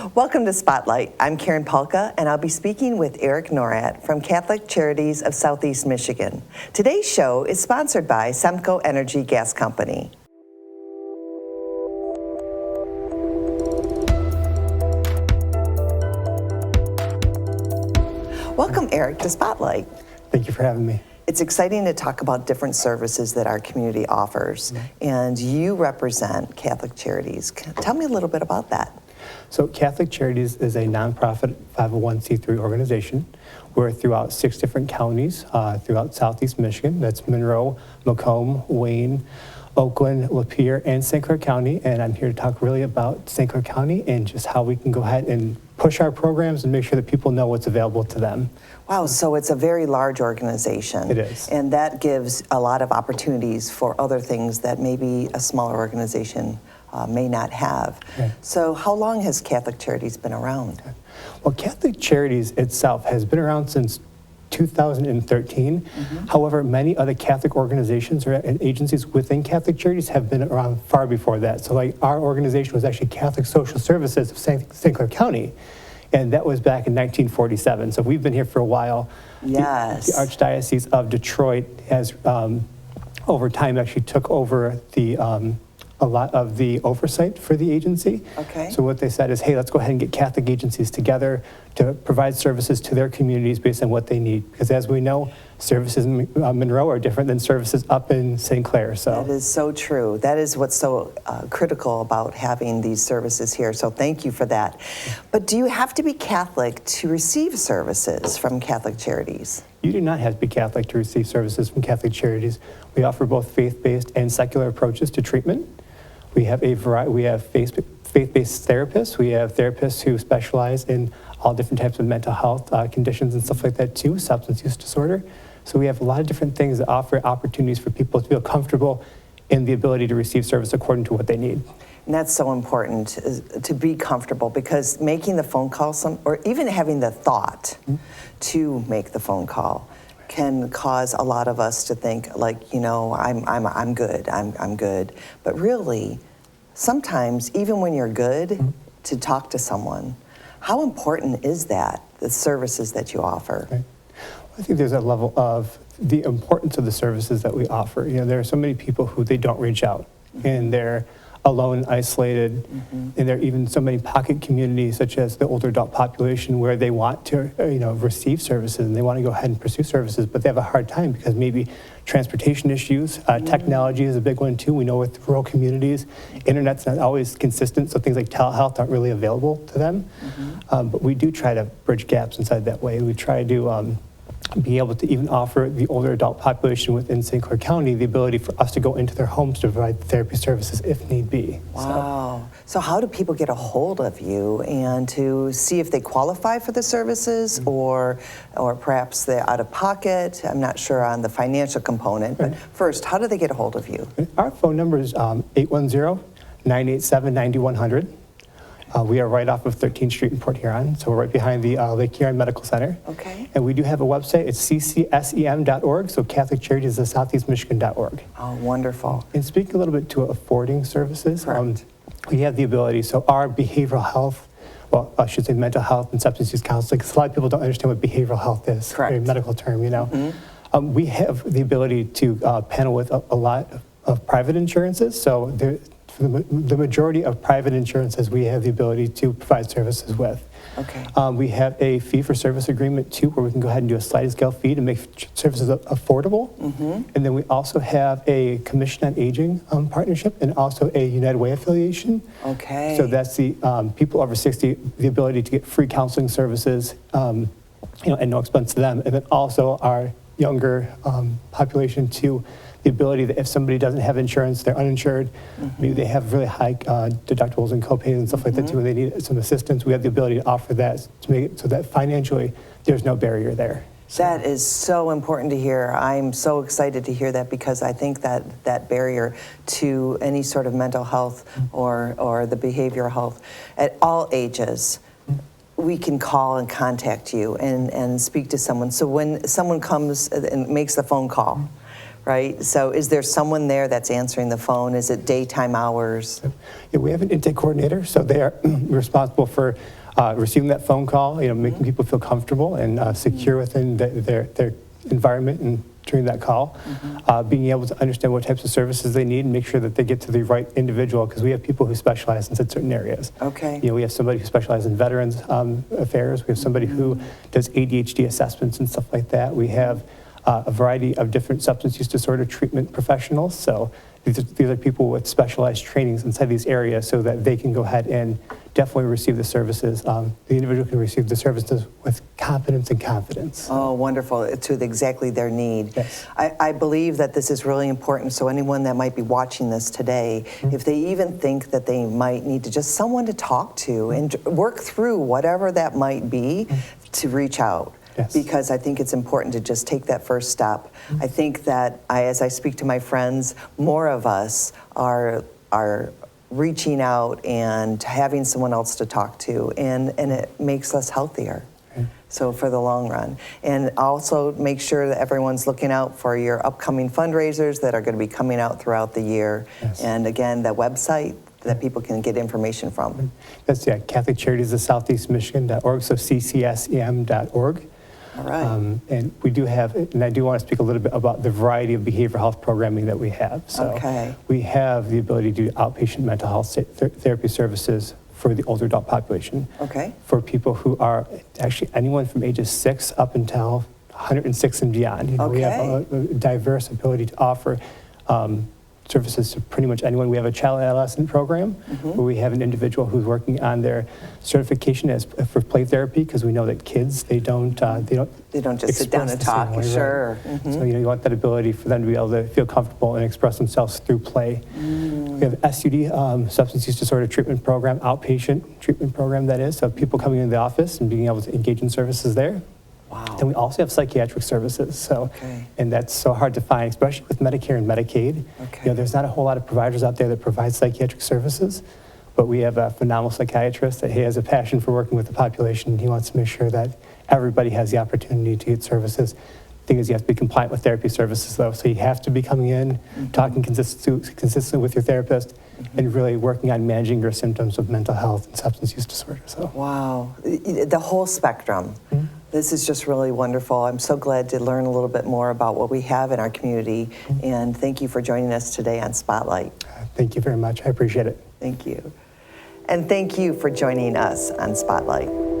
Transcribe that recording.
Welcome to Spotlight. I'm Karen Polka, and I'll be speaking with Eric Norat from Catholic Charities of Southeast Michigan. Today's show is sponsored by Semco Energy Gas Company. Welcome, Eric, to Spotlight. Thank you for having me. It's exciting to talk about different services that our community offers, and you represent Catholic Charities. Tell me a little bit about that. So Catholic Charities is a nonprofit 501c3 organization. We're throughout 6 different counties throughout Southeast Michigan. That's Monroe, Macomb, Wayne, Oakland, Lapeer, and St. Clair County. And I'm here to talk really about St. Clair County and just how we can go ahead and push our programs and make sure that people know what's available to them. Wow, so it's a very large organization. It is. And that gives a lot of opportunities for other things that maybe a smaller organization may not have. Okay. So how long has Catholic Charities been around? Well, Catholic Charities itself has been around since 2013. However, many other Catholic organizations or agencies within Catholic Charities have been around far before that. So like our organization was actually Catholic Social Services of St. Clair County, and that was back in 1947. So we've been here for a while. Yes. The Archdiocese of Detroit has, over time, actually took over a lot of the oversight for the agency. Okay. So what they said is, hey, let's go ahead and get Catholic agencies together to provide services to their communities based on what they need. Because as we know, services in Monroe are different than services up in St. Clair. So That is so true. That is what's so critical about having these services here. So thank you for that. But do you have to be Catholic to receive services from Catholic Charities? You do not have to be Catholic to receive services from Catholic Charities. We offer both faith-based and secular approaches to treatment. We have a variety. We have faith-based therapists. We have therapists who specialize in all different types of mental health conditions and stuff like that too, substance use disorder. So we have a lot of different things that offer opportunities for people to feel comfortable in the ability to receive service according to what they need. And that's so important, to be comfortable, because making the phone call, or even having the thought to make the phone call, can cause a lot of us to think like, you know, I'm good, I'm good. But really, sometimes even when you're good, to talk to someone, how important is that, the services that you offer? Right. I think there's a level of the importance of the services that we offer. You know, there are so many people who they don't reach out, and they're alone, isolated, and there are even so many pocket communities, such as the older adult population, where they want to, receive services and they want to go ahead and pursue services, but they have a hard time because maybe transportation issues, technology is a big one too. We know with rural communities, internet's not always consistent, so things like telehealth aren't really available to them. But we do try to bridge gaps inside that way. We try to be able to even offer the older adult population within St. Clair County the ability for us to go into their homes to provide therapy services if need be. Wow. So how do people get a hold of you and to see if they qualify for the services, or perhaps they're out of pocket? I'm not sure on the financial component, but first, how do they get a hold of you? Our phone number is 810-987-9100. We are right off of 13th Street in Port Huron, so we're right behind the Lake Huron Medical Center. Okay. And we do have a website. It's ccsem.org, so Catholic Charities of SoutheastMichigan.org. Oh, wonderful. And speaking a little bit to affording services, Correct. we have the ability, so our behavioral health, well, I should say mental health and substance use counseling, because a lot of people don't understand what behavioral health is. Correct. A medical term, you know. We have the ability to panel with a lot of private insurances, so for the majority of private insurances, we have the ability to provide services with. Okay. We have a fee-for-service agreement too, where we can go ahead and do a sliding scale fee to make services affordable. And then we also have a Commission on Aging partnership, and also a United Way affiliation. Okay. So that's the people over 60, the ability to get free counseling services, and no expense to them. And then also our younger population too, the ability that if somebody doesn't have insurance, they're uninsured, maybe they have really high deductibles and copays and stuff like that too, and they need some assistance, we have the ability to offer that to make it so that financially there's no barrier there. So. That is so important to hear. I'm so excited to hear that, because I think that that barrier to any sort of mental health or the behavioral health at all ages, we can call and contact you and speak to someone. So when someone comes and makes the phone call, right? So is there someone there that's answering the phone? Is it daytime hours? Yeah, we have an intake coordinator, so they are responsible for receiving that phone call, making people feel comfortable and secure within their environment and during that call, being able to understand what types of services they need and make sure that they get to the right individual, because we have people who specialize in certain areas. Okay. We have somebody who specializes in veterans affairs. We have somebody who does ADHD assessments and stuff like that. We have a variety of different substance use disorder treatment professionals. So these are people with specialized trainings inside these areas so that they can go ahead and definitely receive the services. The individual can receive the services with competence and confidence. Oh, wonderful, to exactly their need. Yes. I believe that this is really important, so anyone that might be watching this today, if they even think that they might need to just someone to talk to and work through whatever that might be, to reach out. Yes. Because I think it's important to just take that first step. I think that as I speak to my friends, more of us are reaching out and having someone else to talk to, and it makes us healthier. Okay. So for the long run. And also make sure that everyone's looking out for your upcoming fundraisers that are going to be coming out throughout the year. Yes. And again, the website that people can get information from. That's Catholic Charities of Southeast Michigan.org, so ccsem.org. All right. And we do have, and I do want to speak a little bit about the variety of behavioral health programming that we have. So Okay. we have the ability to do outpatient mental health therapy services for the older adult population. Okay. For people who are actually anyone from ages 6 up until 106 and beyond. We have a diverse ability to offer services to pretty much anyone. We have a child and adolescent program where we have an individual who's working on their certification for play therapy, because we know that kids, they don't just sit down and talk. Way, Sure. right? So you want that ability for them to be able to feel comfortable and express themselves through play. We have SUD, substance use disorder treatment program, outpatient treatment program, that is, so people coming into the office and being able to engage in services there. Wow. Then we also have psychiatric services, and that's so hard to find, especially with Medicare and Medicaid. Okay. There's not a whole lot of providers out there that provide psychiatric services, but we have a phenomenal psychiatrist that he has a passion for working with the population. He wants to make sure that everybody has the opportunity to get services. The thing is, you have to be compliant with therapy services, though, so you have to be coming in, talking consistently with your therapist, and really working on managing your symptoms of mental health and substance use disorder. So. Wow, the whole spectrum. This is just really wonderful. I'm so glad to learn a little bit more about what we have in our community, and thank you for joining us today on Spotlight. Thank you very much. I appreciate it. Thank you. And thank you for joining us on Spotlight.